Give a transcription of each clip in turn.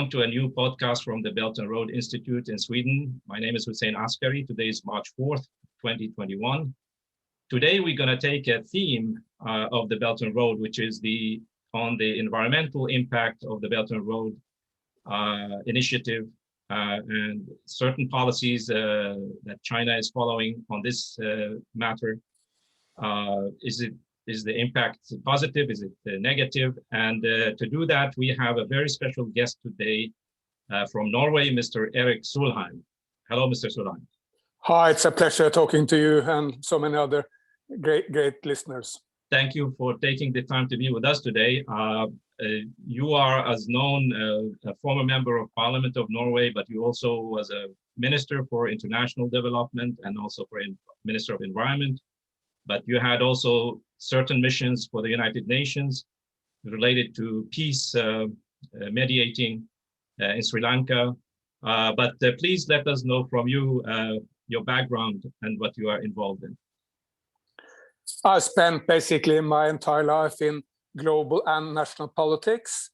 Welcome to a new podcast from the Belt and Road Institute in Sweden. My name is Hussein Askary. Today is March 4th, 2021. Today we're going to take a theme of the Belt and Road, which is on the environmental impact of the Belt and Road initiative and certain policies that China is following on this matter. Is the impact positive? Is it negative? And to do that, we have a very special guest today from Norway, Mr. Erik Solheim. Hello, Mr. Solheim. Hi, it's a pleasure talking to you and so many other great listeners. Thank you for taking the time to be with us today. You are, as known, a former member of Parliament of Norway, but you also was a Minister for International Development and also for Minister of Environment. But you had also certain missions for the United Nations related to peace mediating in Sri Lanka. But please let us know from you your background and what you are involved in. I spent basically my entire life in global and national politics,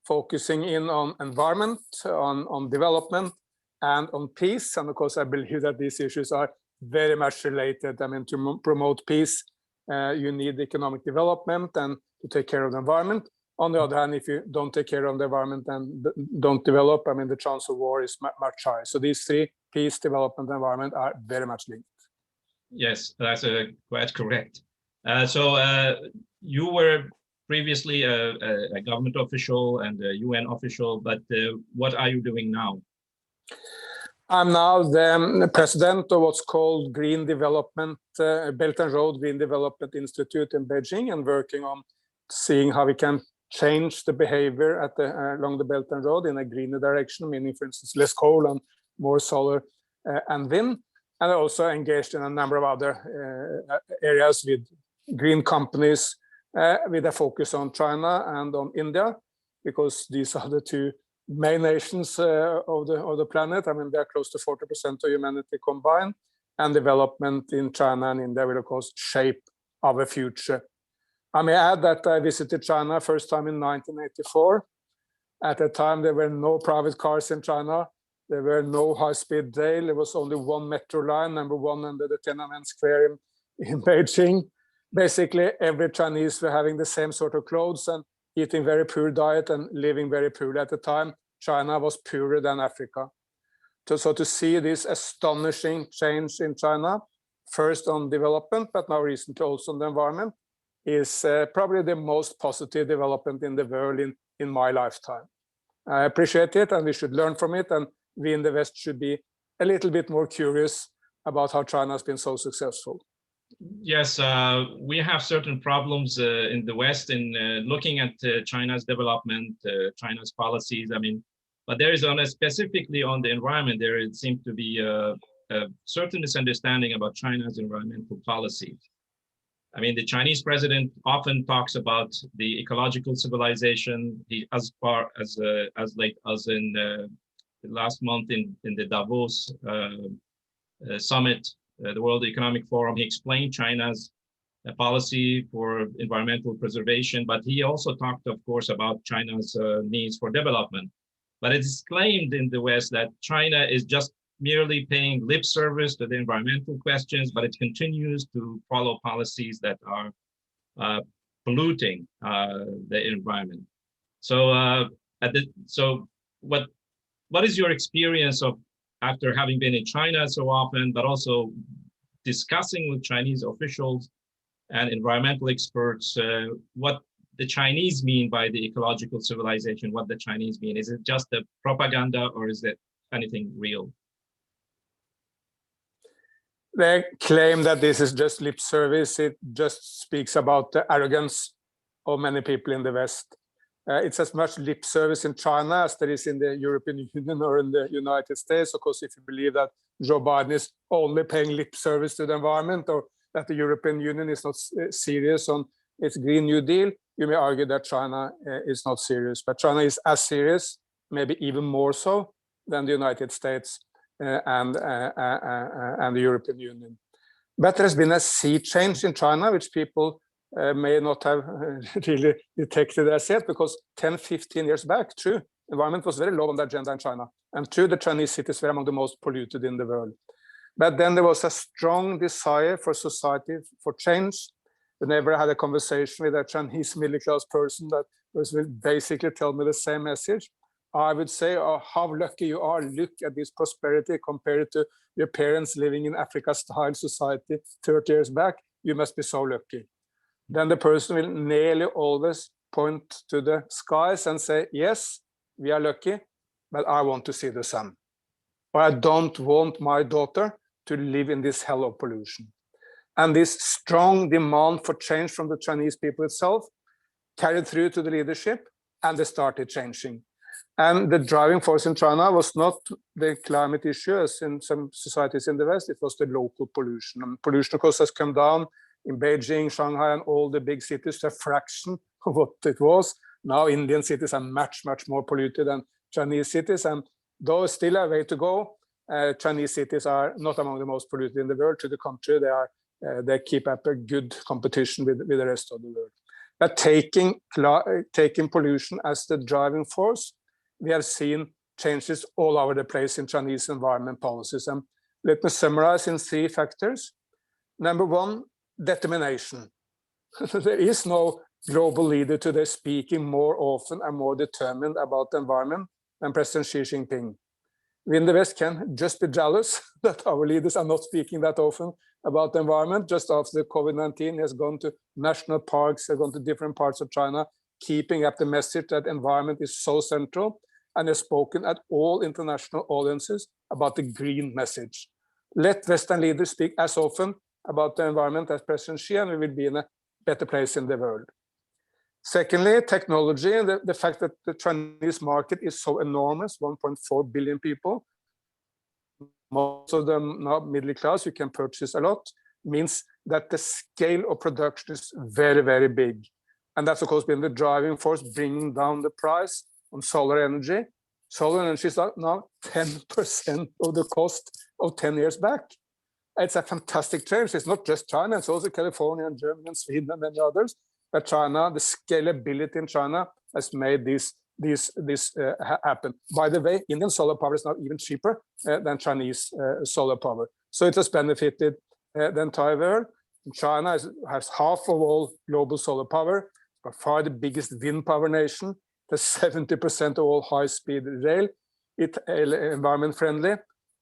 focusing in on environment, on development, and on peace. And of course, I believe that these issues are very much related. I mean, to promote peace, you need economic development and to take care of the environment. On the other hand, if you don't take care of the environment and don't develop, I mean, the chance of war is much higher. So these three, peace, development, and environment, are very much linked. Yes, that's quite correct. So you were previously a government official and a UN official, but what are you doing now? I'm now the president of what's called Green Development, Belt and Road Green Development Institute in Beijing, and working on seeing how we can change the behavior along the Belt and Road in a greener direction, meaning, for instance, less coal and more solar and wind. And I also engaged in a number of other areas with green companies with a focus on China and on India, because these are the two main nations of the planet. I mean, they're close to 40% of humanity combined, and development in China and India will, of course, shape our future. I may add that I visited China first time in 1984. At the time, there were no private cars in China. There were no high-speed rail. There was only one metro line, number one under the Tiananmen Square in Beijing. Basically, every Chinese were having the same sort of clothes and eating very poor diet and living very poorly at the time. China was poorer than Africa. So to see this astonishing change in China, first on development, but now recently also on the environment, is probably the most positive development in the world in my lifetime. I appreciate it, and we should learn from it, and we in the West should be a little bit more curious about how China has been so successful. Yes, we have certain problems in the West in looking at China's development, China's policies. I mean, but there is specifically on the environment, there seems to be a certain misunderstanding about China's environmental policies. I mean, the Chinese president often talks about the ecological civilization. As late as in last month in the Davos summit, the World Economic Forum, he explained China's policy for environmental preservation, but he also talked, of course, about China's needs for development. But it is claimed in the West that China is just merely paying lip service to the environmental questions, but it continues to follow policies that are polluting the environment. So, what is your experience of, after having been in China so often, but also discussing with Chinese officials and environmental experts, what the Chinese mean by the ecological civilization, what the Chinese mean? Is it just a propaganda, or is it anything real? They claim that this is just lip service. It just speaks about the arrogance of many people in the West. It's as much lip service in China as there is in the European Union or in the United States. Of course, if you believe that Joe Biden is only paying lip service to the environment, or that the European Union is not serious on its Green New Deal, you may argue that China is not serious. But China is as serious, maybe even more so, than the United States and the European Union. But there's been a sea change in China, which people may not have really detected as yet, because 10, 15 years back, true, environment was very low on the agenda in China. And two, the Chinese cities were among the most polluted in the world. But then there was a strong desire for society for change. Whenever I had a conversation with a Chinese middle-class person that was basically tell me the same message, I would say, oh, how lucky you are. Look at this prosperity compared to your parents living in Africa-style society 30 years back. You must be so lucky. Then the person will nearly always point to the skies and say, yes, we are lucky, but I want to see the sun. Or I don't want my daughter to live in this hell of pollution. And this strong demand for change from the Chinese people itself carried through to the leadership, and they started changing. And the driving force in China was not the climate issue as in some societies in the West, it was the local pollution. And pollution, of course, has come down in Beijing, Shanghai, and all the big cities to a fraction of what it was. Now Indian cities are much, much more polluted than Chinese cities. And though still a way to go, Chinese cities are not among the most polluted in the world. To the contrary, they keep up a good competition with the rest of the world. But taking pollution as the driving force, we have seen changes all over the place in Chinese environment policies. And let me summarize in 3 factors. Number 1, determination. There is no global leader today speaking more often and more determined about the environment than President Xi Jinping. We in the West can just be jealous that our leaders are not speaking that often about the environment. Just after COVID-19, he has gone to national parks, has gone to different parts of China, keeping up the message that environment is so central, and has spoken at all international audiences about the green message. Let Western leaders speak as often about the environment as President Xi, and we will be in a better place in the world. Secondly, technology, the fact that the Chinese market is so enormous, 1.4 billion people, most of them now middle class, you can purchase a lot, means that the scale of production is very, very big. And that's, of course, been the driving force, bringing down the price on solar energy. Solar energy is now 10% of the cost of 10 years back. It's a fantastic change. It's not just China, it's also California and Germany and Sweden and many others. But China, the scalability in China has made this happen. By the way, Indian solar power is now even cheaper than Chinese solar power. So it has benefited the entire world. China has half of all global solar power, by far the biggest wind power nation. It has 70% of all high-speed rail. It's environment friendly.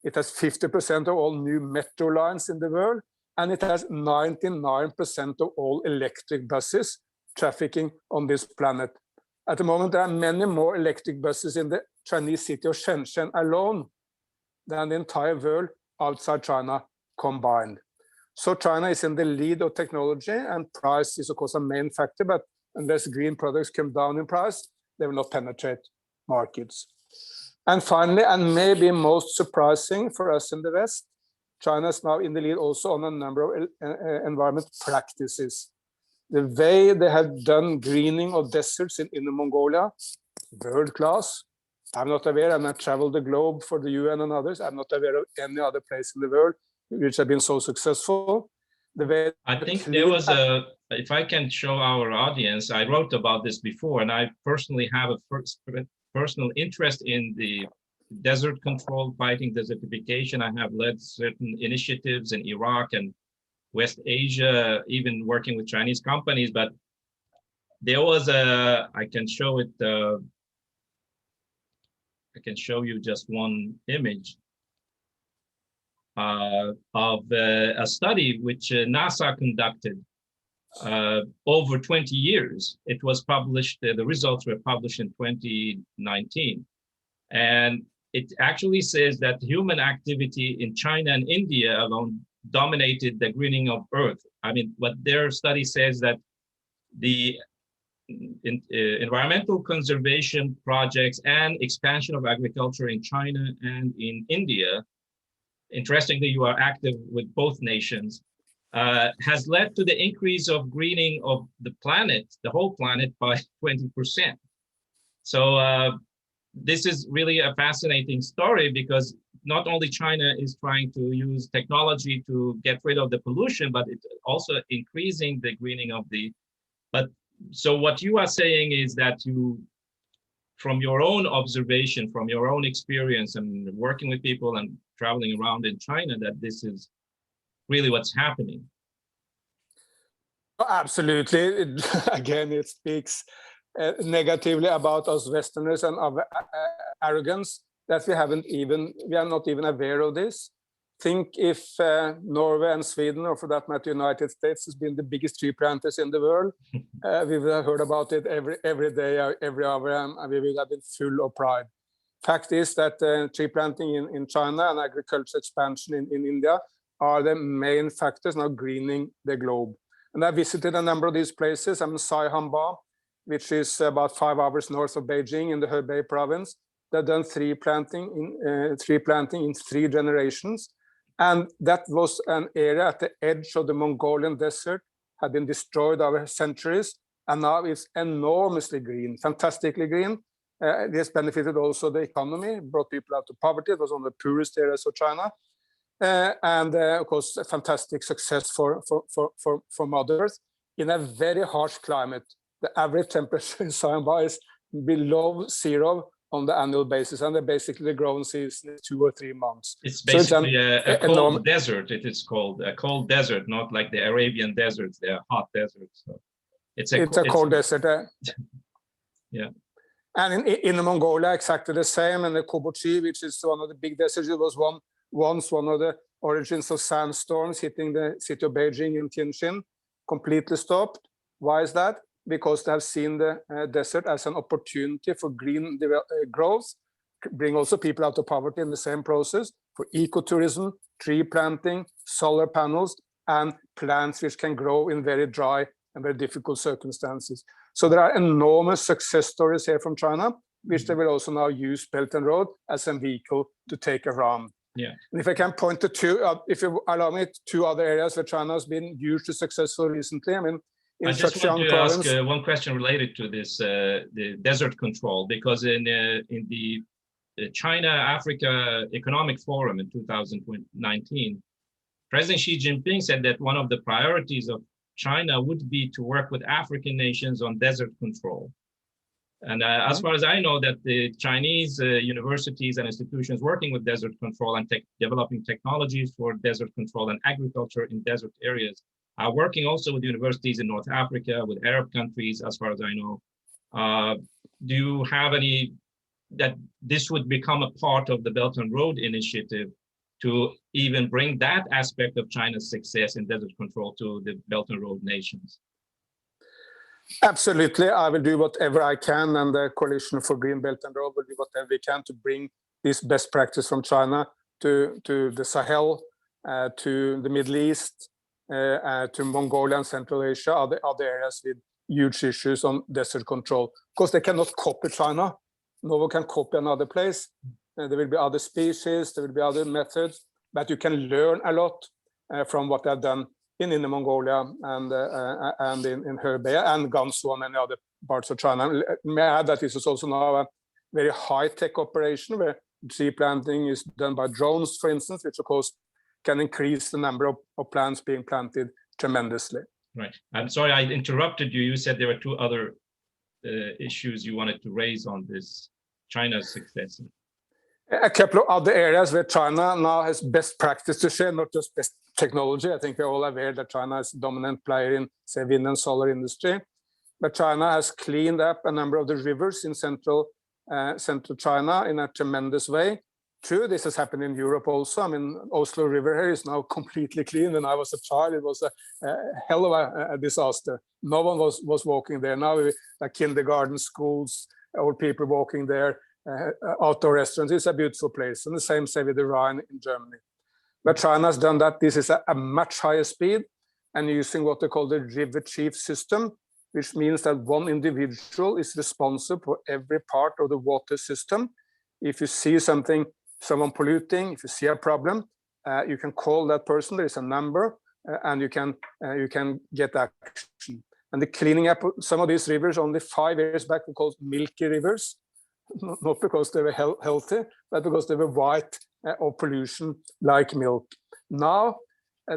It has 50% of all new metro lines in the world. And it has 99% of all electric buses trafficking on this planet. At the moment, there are many more electric buses in the Chinese city of Shenzhen alone than the entire world outside China combined. So China is in the lead of technology, and price is, of course, a main factor, but unless green products come down in price, they will not penetrate markets. And finally, and maybe most surprising for us in the West, China is now in the lead also on a number of environment practices. The way they have done greening of deserts in Inner Mongolia, world class. I'm not aware, and I've traveled the globe for the UN and others. I'm not aware of any other place in the world which have been so successful. The way I think there was a, if I can show our audience, I wrote about this before, and I personally have a personal interest in the desert control, fighting desertification. I have led certain initiatives in Iraq and West Asia, even working with Chinese companies, but there was a, I can show it, I can show you just one image of a study which NASA conducted over 20 years. It was published, the results were published in 2019. And it actually says that human activity in China and India alone dominated the greening of Earth. I mean, what their study says that the environmental conservation projects and expansion of agriculture in China and in India, interestingly, you are active with both nations, has led to the increase of greening of the planet, the whole planet, by 20%. So this is really a fascinating story, because not only China is trying to use technology to get rid of the pollution, but it's also increasing the greening of the, but so what you are saying is that you from your own observation, from your own experience and working with people and traveling around in China, that this is really what's happening? Absolutely. Again, it speaks negatively about us Westerners and our arrogance that we are not even aware of this. Think if Norway and Sweden, or for that matter, United States, has been the biggest tree planters in the world, we would have heard about it every day, every hour, and we would have been full of pride. Fact is that tree planting in China and agriculture expansion in India are the main factors now greening the globe. And I visited a number of these places. I'm in Saihamba, which is about 5 hours north of Beijing in the Hebei province. They've done tree planting in 3 generations. And that was an area at the edge of the Mongolian desert, had been destroyed over centuries. And now it's enormously green, fantastically green. It has benefited also the economy, brought people out of poverty. It was one of the poorest areas of China. And of course, a fantastic success for Mother Earth in a very harsh climate. The average temperature in Saihamba is below 0 on the annual basis, and basically the growing season is 2 or 3 months. It's basically a cold desert. It is called a cold desert, not like the Arabian deserts. They are hot deserts. So it's a cold desert. Yeah. And in Mongolia, exactly the same. And the Kobochi, which is one of the big deserts, it was once one of the origins of sandstorms hitting the city of Beijing in Tianjin, completely stopped. Why is that? Because they have seen the desert as an opportunity for green growth, bring also people out of poverty in the same process, for ecotourism, tree planting, solar panels, and plants which can grow in very dry and very difficult circumstances. So there are enormous success stories here from China, which they will also now use Belt and Road as a vehicle to take around. Yeah. And if I can point to if you allow me, 2 other areas where China has been hugely successful recently. I mean, I just want to ask one question related to this, the desert control, because in the China-Africa Economic Forum in 2019, President Xi Jinping said that one of the priorities of China would be to work with African nations on desert control. And as far as I know, that the Chinese universities and institutions working with desert control and developing technologies for desert control and agriculture in desert areas are working also with universities in North Africa, with Arab countries, as far as I know. Do you have any, that this would become a part of the Belt and Road Initiative to even bring that aspect of China's success in desert control to the Belt and Road nations? Absolutely. I will do whatever I can, and the Coalition for Green Belt and Road will do whatever we can to bring this best practice from China to the Sahel, to the Middle East, to Mongolia and Central Asia, other areas with huge issues on desert control. Of course, they cannot copy China. No one can copy another place. There will be other species, there will be other methods, but you can learn a lot from what they've done in Mongolia and in Hebei and Gansu and many other parts of China. May I add that this is also now a very high-tech operation where tree planting is done by drones, for instance, which of course can increase the number of plants being planted tremendously. Right. I'm sorry I interrupted you. You said there were 2 other issues you wanted to raise on this China's success. A couple of other areas where China now has best practice to share, not just best technology. I think we're all aware that China is a dominant player in, say, wind and solar industry. But China has cleaned up a number of the rivers in central China in a tremendous way. True, this has happened in Europe also. I mean, Oslo River here is now completely clean. When I was a child, it was a hell of a disaster. No one was walking there. Now, like kindergarten, schools, old people walking there, outdoor restaurants. It's a beautiful place. And the same say with the Rhine in Germany. But China has done that. This is a much higher speed and using what they call the river chief system, which means that one individual is responsible for every part of the water system. If you see someone polluting, if you see a problem, you can call that person. There is a number, and you can get action. And the cleaning up some of these rivers only 5 years back were called milky rivers, not because they were healthy, but because they were white of pollution like milk. Now,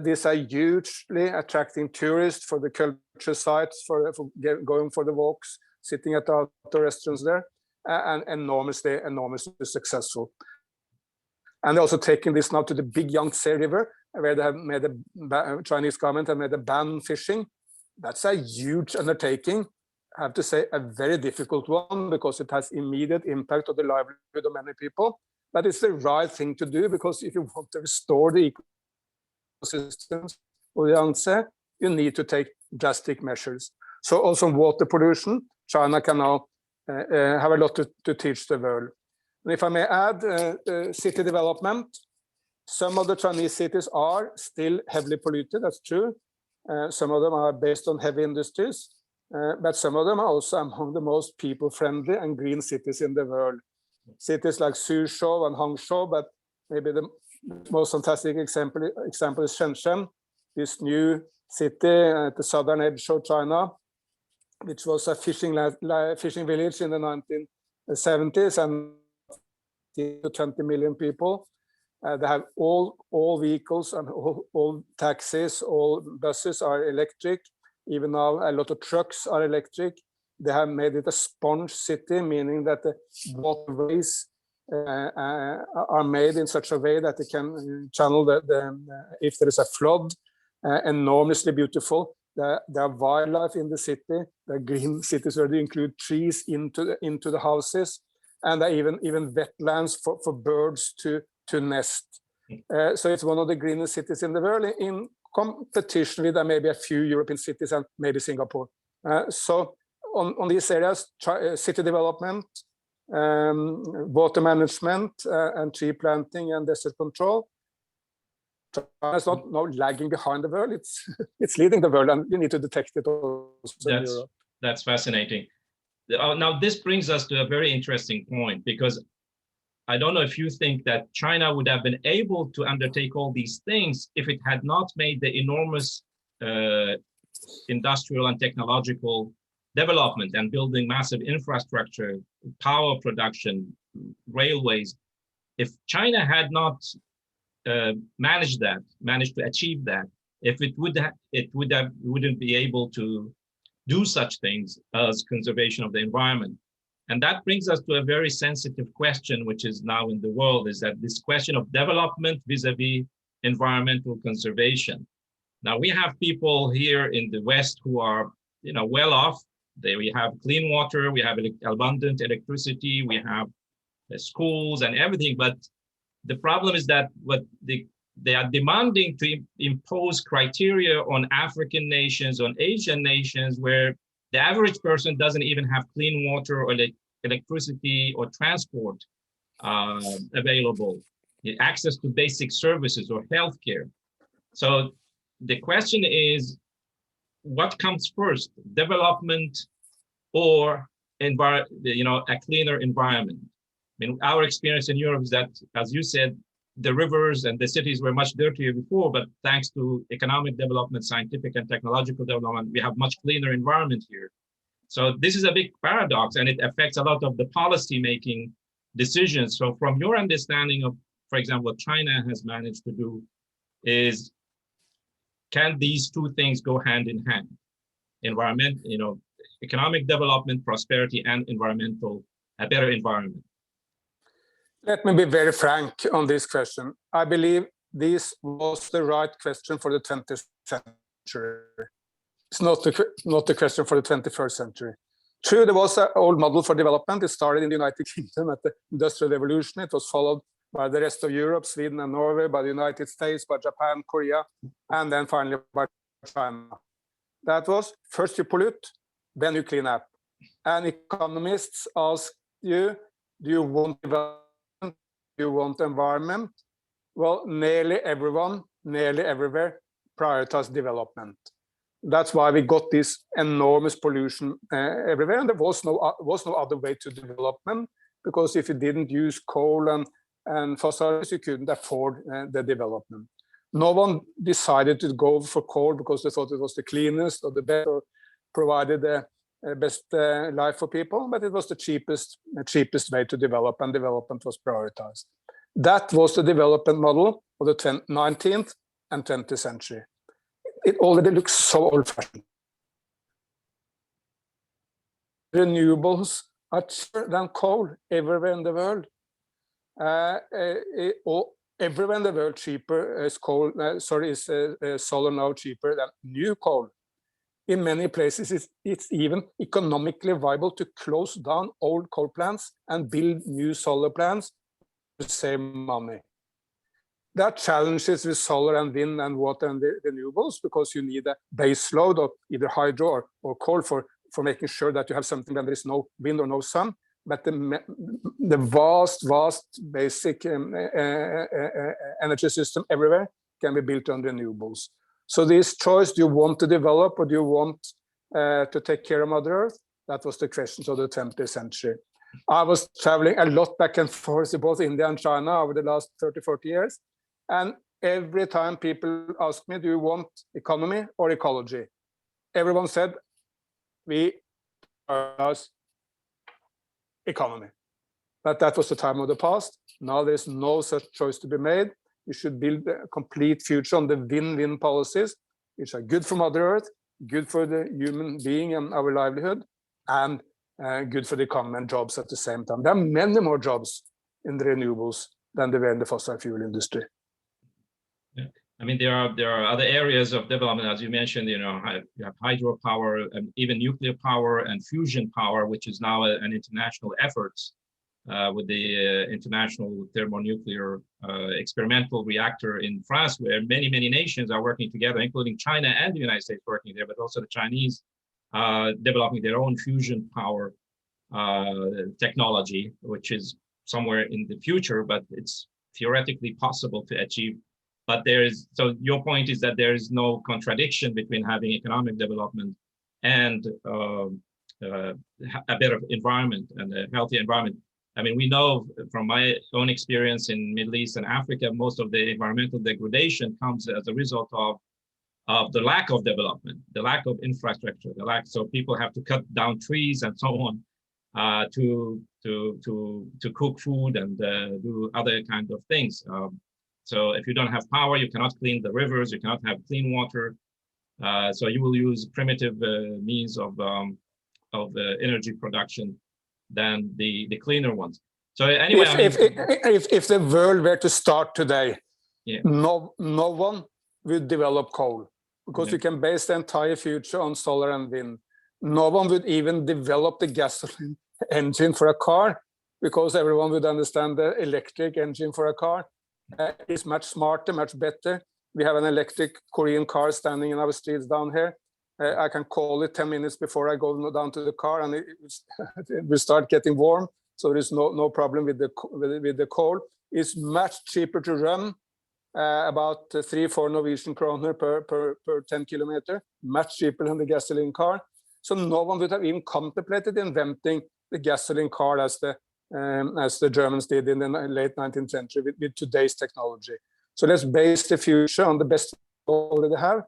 these are hugely attracting tourists for the culture sites, for going for the walks, sitting at the outdoor restaurants there. and enormously successful. And they're also taking this now to the big Yangtze River, where they have made Chinese government have made a ban fishing. That's a huge undertaking. I have to say a very difficult one, because it has immediate impact on the livelihood of many people. But it's the right thing to do, because if you want to restore the ecosystems of the Yangtze, you need to take drastic measures. So also water pollution, China can now have a lot to teach the world. And if I may add, city development, some of the Chinese cities are still heavily polluted, that's true. Some of them are based on heavy industries, but some of them are also among the most people-friendly and green cities in the world. Cities like Suzhou and Hangzhou, but maybe the most fantastic example is Shenzhen, this new city at the southern edge of China, which was a fishing village in the 1970s, and 20 million people. They have all vehicles and all taxis, all buses are electric. Even now, a lot of trucks are electric. They have made it a sponge city, meaning that the waterways are made in such a way that they can channel if there is a flood. Enormously beautiful. There are wildlife in the city. There are green cities where they include trees into the houses, and there are even wetlands for birds to nest. So it's one of the greenest cities in the world. In competition with there may be a few European cities and maybe Singapore. So on these areas, city development, water management, and tree planting and desert control, China is not lagging behind the world. It's leading the world, and we need to detect it also in Europe. That's fascinating. Now, this brings us to a very interesting point, because I don't know if you think that China would have been able to undertake all these things if it had not made the enormous industrial and technological development and building massive infrastructure, power production, railways. If China had not managed to achieve that, if it wouldn't be able to do such things as conservation of the environment. And that brings us to a very sensitive question, which is now in the world, is that this question of development vis-a-vis environmental conservation. Now, we have people here in the West who are, well off. We have clean water, we have abundant electricity, we have schools and everything. But the problem is that they are demanding to impose criteria on African nations, on Asian nations, where the average person doesn't even have clean water or electricity or transport available, access to basic services or healthcare. So the question is, what comes first, development or a cleaner environment? I mean, our experience in Europe is that, as you said, the rivers and the cities were much dirtier before, but thanks to economic development, scientific and technological development, we have much cleaner environment here. So this is a big paradox, and it affects a lot of the policy-making decisions. So from your understanding of, for example, what China has managed to do is, can these two things go hand in hand? Environment, economic development, prosperity, and a better environment. Let me be very frank on this question. I believe this was the right question for the 20th century. It's not the question for the 21st century. True, there was an old model for development. It started in the United Kingdom at the Industrial Revolution. It was followed by the rest of Europe, Sweden and Norway, by the United States, by Japan, Korea, and then finally by China. That was first you pollute, then you clean up. And economists ask you, do you want development? Do you want environment? Well, nearly everyone, nearly everywhere, prioritize development. That's why we got this enormous pollution everywhere, and there was no other way to development, because if you didn't use coal and fossils, you couldn't afford the development. No one decided to go for coal because they thought it was the cleanest or the best, or provided the best life for people, but it was the cheapest way to develop, and development was prioritized. That was the development model of the 19th and 20th century. It already looks so old-fashioned. Renewables are cheaper than coal everywhere in the world. Or everywhere in the world cheaper is coal. Is solar now cheaper than new coal? In many places, it's even economically viable to close down old coal plants and build new solar plants to save money. There are challenges with solar and wind and water and the renewables, because you need a base load of either hydro or coal for making sure that you have something when there is no wind or no sun. But the vast basic energy system everywhere can be built on renewables. So this choice, do you want to develop or do you want to take care of Mother Earth? That was the question of the 20th century. I was traveling a lot back and forth to both India and China over the last 30, 40 years. And every time people ask me, do you want economy or ecology? Everyone said, we prioritize economy. But that was the time of the past. Now there's no such choice to be made. We should build a complete future on the win-win policies, which are good for Mother Earth, good for the human being and our livelihood, and good for the economy and jobs at the same time. There are many more jobs in the renewables than there were in the fossil fuel industry. Yeah. I mean, there are other areas of development, as you mentioned. You have hydropower and even nuclear power and fusion power, which is now an international effort with the International Thermonuclear Experimental Reactor in France, where many nations are working together, including China and the United States working there, but also the Chinese developing their own fusion power technology, which is somewhere in the future, but it's theoretically possible to achieve. But so your point is that there is no contradiction between having economic development and a better environment and a healthy environment. I mean, we know from my own experience in Middle East and Africa, most of the environmental degradation comes as a result of the lack of development, the lack of infrastructure, so people have to cut down trees and so on to cook food and do other kind of things. So if you don't have power, you cannot clean the rivers, you cannot have clean water. So you will use primitive means of energy production than the cleaner ones. So anyway, if the world were to start today, yeah, no one would develop coal, because you can base the entire future on solar and wind. No one would even develop the gasoline engine for a car, because everyone would understand the electric engine for a car is much smarter, much better. We have an electric Korean car standing in our streets down here. I can call it 10 minutes before I go down to the car, and it will start getting warm. So there is no problem with the coal. It's much cheaper to run, about 3-4 Norwegian kroner per 10 kilometer, much cheaper than the gasoline car. So no one would have even contemplated inventing the gasoline car as the Germans did in the late 19th century with today's technology. So let's base the future on the best we already have.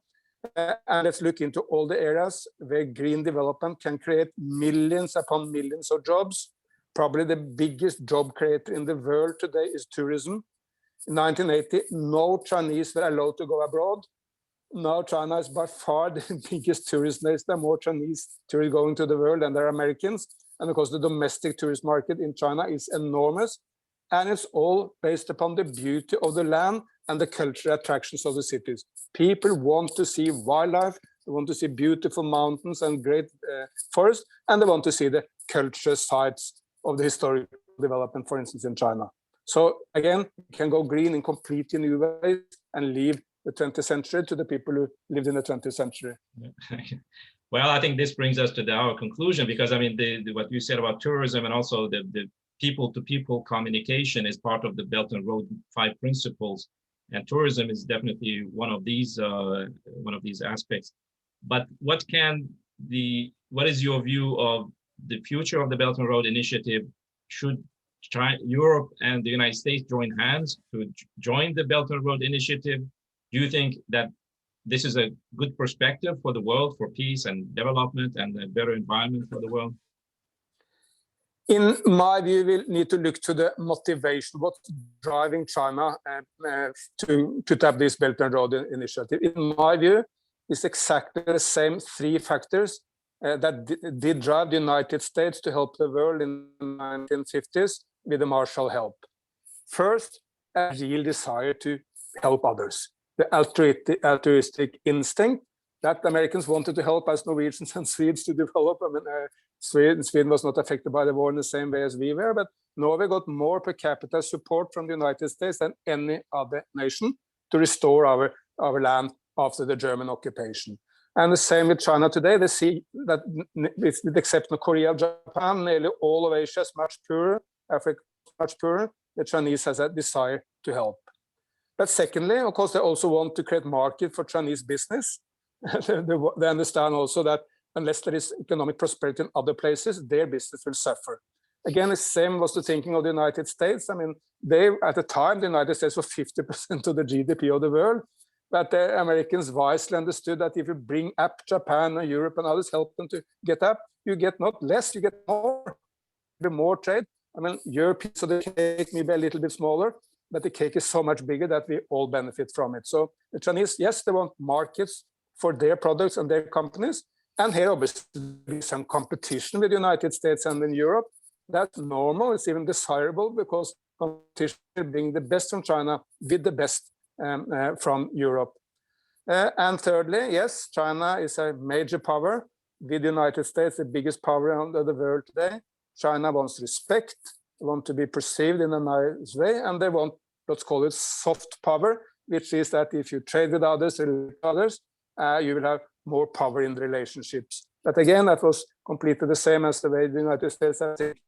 And let's look into all the areas where green development can create millions upon millions of jobs. Probably the biggest job creator in the world today is tourism. In 1980, no Chinese were allowed to go abroad. Now China is by far the biggest tourist nation. There are more Chinese tourists going to the world than there are Americans. And of course, the domestic tourist market in China is enormous. And it's all based upon the beauty of the land and the cultural attractions of the cities. People want to see wildlife, they want to see beautiful mountains and great forests, and they want to see the cultural sites of the historical development, for instance, in China. So again, you can go green in completely new ways and leave the 20th century to the people who lived in the 20th century. Well, I think this brings us to our conclusion, because I mean, what you said about tourism and also the people-to-people communication is part of the Belt and Road 5 principles, and tourism is definitely one of these aspects. But what is your view of the future of the Belt and Road Initiative? Should Europe and the United States join hands to join the Belt and Road Initiative? Do you think that this is a good perspective for the world, for peace and development and a better environment for the world? In my view, we need to look to the motivation, what's driving China to tap this Belt and Road Initiative. In my view, it's exactly the same three factors that did drive the United States to help the world in the 1950s with the Marshall help. First, a real desire to help others, the altruistic instinct that Americans wanted to help as Norwegians and Swedes to develop. I mean, Sweden was not affected by the war in the same way as we were, but Norway got more per capita support from the United States than any other nation to restore our land after the German occupation. And the same with China today. They see that, with the exception of Korea, Japan, nearly all of Asia is much poorer, Africa is much poorer. The Chinese has a desire to help. But secondly, of course, they also want to create market for Chinese business. They understand also that unless there is economic prosperity in other places, their business will suffer. Again, the same was the thinking of the United States. I mean, at the time, the United States was 50% of the GDP of the world. But the Americans wisely understood that if you bring up Japan and Europe and others, help them to get up, you get not less, you get more. The more trade. I mean, your piece of the cake may be a little bit smaller, but the cake is so much bigger that we all benefit from it. So the Chinese, yes, they want markets for their products and their companies. And here, obviously, there is some competition with the United States and in Europe. That's normal. It's even desirable because competition will bring the best from China with the best from Europe. And thirdly, yes, China is a major power with the United States, the biggest power in the world today. China wants respect, they want to be perceived in a nice way, and they want, let's call it soft power, which is that if you trade with others, you will have more power in the relationships. But again, that was completely the same as the way the United States has it.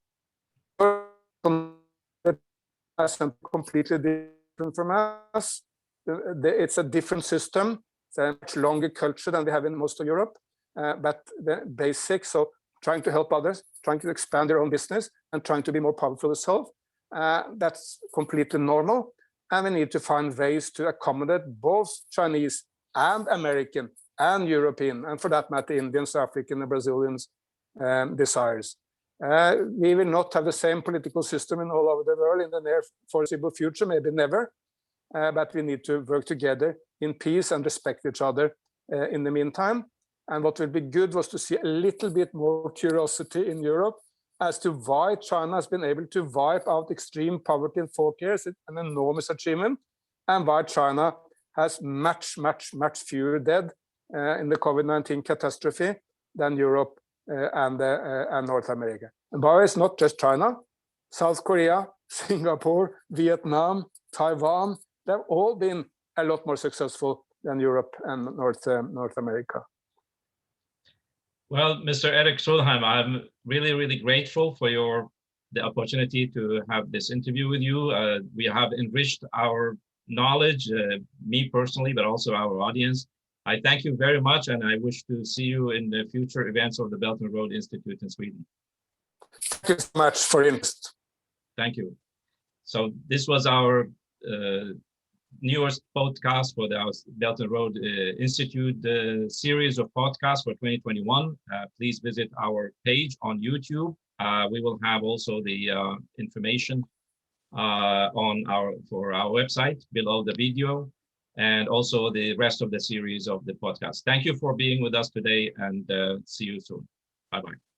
Completely different from us. It's a different system. It's a much longer culture than we have in most of Europe. But the basics of trying to help others, trying to expand their own business, and trying to be more powerful yourself, that's completely normal. And we need to find ways to accommodate both Chinese and American and European, and for that matter, Indians, African, and Brazilians' desires. We will not have the same political system in all over the world in the near foreseeable future, maybe never. But we need to work together in peace and respect each other in the meantime. And what will be good was to see a little bit more curiosity in Europe as to why China has been able to wipe out extreme poverty in 40 years, an enormous achievement, and why China has much fewer dead in the COVID-19 catastrophe than Europe and North America. And by the way, it's not just China. South Korea, Singapore, Vietnam, Taiwan, they've all been a lot more successful than Europe and North America. Well, Mr. Erik Solheim, I'm really grateful for the opportunity to have this interview with you. We have enriched our knowledge, me personally, but also our audience. I thank you very much, and I wish to see you in the future events of the Belt and Road Institute in Sweden. Thank you so much for your interest. Thank you. So this was our newest podcast for the Belt and Road Institute series of podcasts for 2021. Please visit our page on YouTube. We will have also the information for our website below the video, and also the rest of the series of the podcast. Thank you for being with us today, and see you soon. Bye-bye.